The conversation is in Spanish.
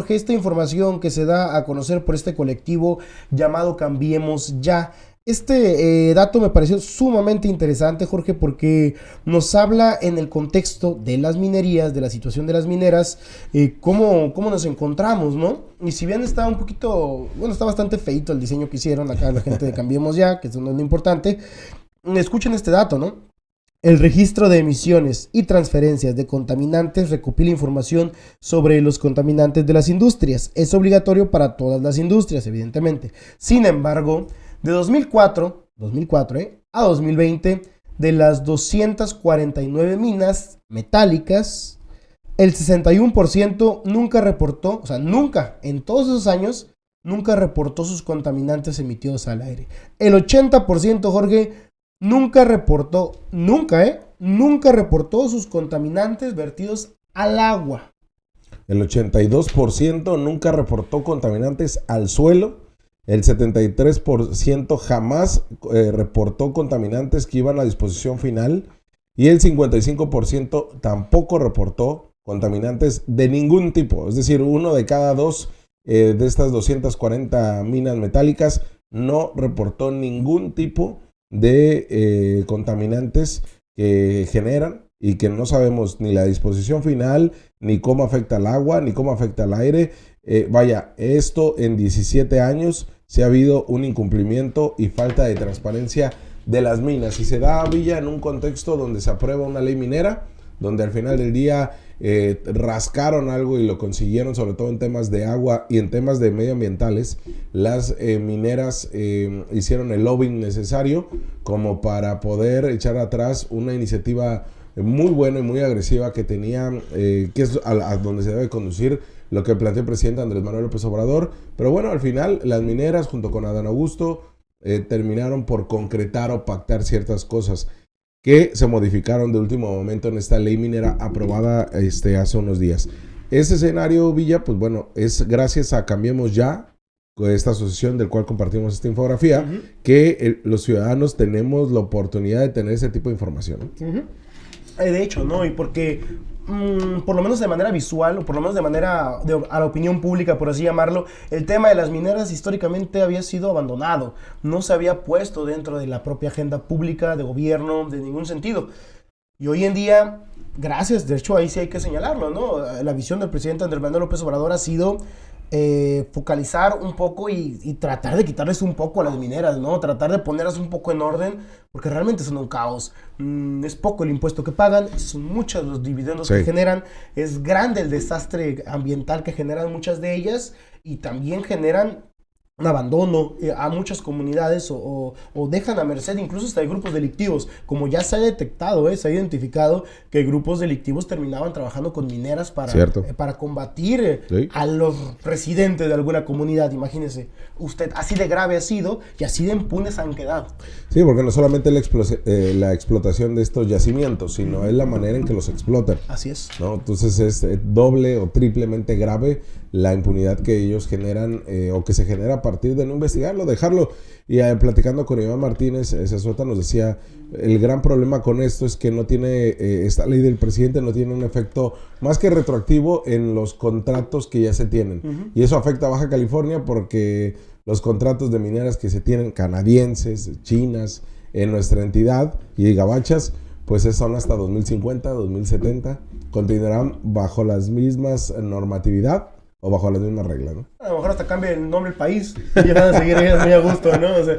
Jorge, esta información que se da a conocer por este colectivo llamado Cambiemos Ya. Este dato me pareció sumamente interesante, Jorge, porque nos habla en el contexto de las minerías, de la situación de las mineras, cómo nos encontramos, ¿no? Y si bien está un poquito, bueno, está bastante feito el diseño que hicieron acá la gente de Cambiemos Ya, que eso no es lo importante, escuchen este dato, ¿no? El registro de emisiones y transferencias de contaminantes recopila información sobre los contaminantes de las industrias. Es obligatorio para todas las industrias, evidentemente. Sin embargo, de 2004 a 2020, de las 249 minas metálicas, el 61% nunca reportó, o sea, nunca, en todos esos años, nunca reportó sus contaminantes emitidos al aire. El 80%, Jorge, nunca reportó sus contaminantes vertidos al agua. El 82% nunca reportó contaminantes al suelo. El 73% jamás reportó contaminantes que iban a disposición final. Y el 55% tampoco reportó contaminantes de ningún tipo. Es decir, uno de cada dos de estas 240 minas metálicas no reportó ningún tipo de contaminantes que generan y que no sabemos ni la disposición final, ni cómo afecta al agua, ni cómo afecta al aire. Vaya, esto en 17 años se ha habido un incumplimiento y falta de transparencia de las minas. Y se da, Villa, en un contexto donde se aprueba una ley minera, donde al final del día rascaron algo y lo consiguieron, sobre todo en temas de agua y en temas de medioambientales. Las mineras hicieron el lobbying necesario como para poder echar atrás una iniciativa muy buena y muy agresiva que tenía, que es a donde se debe conducir lo que planteó el presidente Andrés Manuel López Obrador. Pero bueno, al final las mineras junto con Adán Augusto terminaron por concretar o pactar ciertas cosas que se modificaron de último momento en esta ley minera aprobada hace unos días. Ese escenario, Villa, pues bueno, es gracias a Cambiemos Ya, esta asociación del cual compartimos esta infografía, que los ciudadanos tenemos la oportunidad de tener ese tipo de información, ¿no? De hecho, ¿no? Y porque, por lo menos de manera visual, o por lo menos de manera a la opinión pública, por así llamarlo, el tema de las mineras históricamente había sido abandonado. No se había puesto dentro de la propia agenda pública, de gobierno, de ningún sentido. Y hoy en día, gracias, de hecho ahí sí hay que señalarlo, ¿no? La visión del presidente Andrés Manuel López Obrador ha sido focalizar un poco y tratar de quitarles un poco a las mineras, ¿no? Tratar de ponerlas un poco en orden, porque realmente son un caos. Es poco el impuesto que pagan, son muchos los dividendos que generan, es grande el desastre ambiental que generan muchas de ellas, y también generan un abandono a muchas comunidades o dejan a merced incluso hasta de grupos delictivos, como ya se ha detectado, se ha identificado que grupos delictivos terminaban trabajando con mineras para combatir a los residentes de alguna comunidad. Imagínese usted, así de grave ha sido y así de impunes han quedado. Sí, porque no solamente la explotación de estos yacimientos, sino es la manera en que los explotan. Así es, ¿no? Entonces es doble o triplemente grave la impunidad que ellos generan o que se genera a partir de no investigarlo, dejarlo. Y platicando con Iván Martínez, Zazueta nos decía, el gran problema con esto es que no tiene, esta ley del presidente no tiene un efecto más que retroactivo en los contratos que ya se tienen. Y eso afecta a Baja California porque los contratos de mineras que se tienen canadienses, chinas, en nuestra entidad y gabachas, pues son hasta 2050, 2070, continuarán bajo las mismas normatividad o bajo las mismas reglas, ¿no? A lo mejor hasta cambia el nombre del país y ya van a seguir ellas muy a gusto, ¿no? O sea,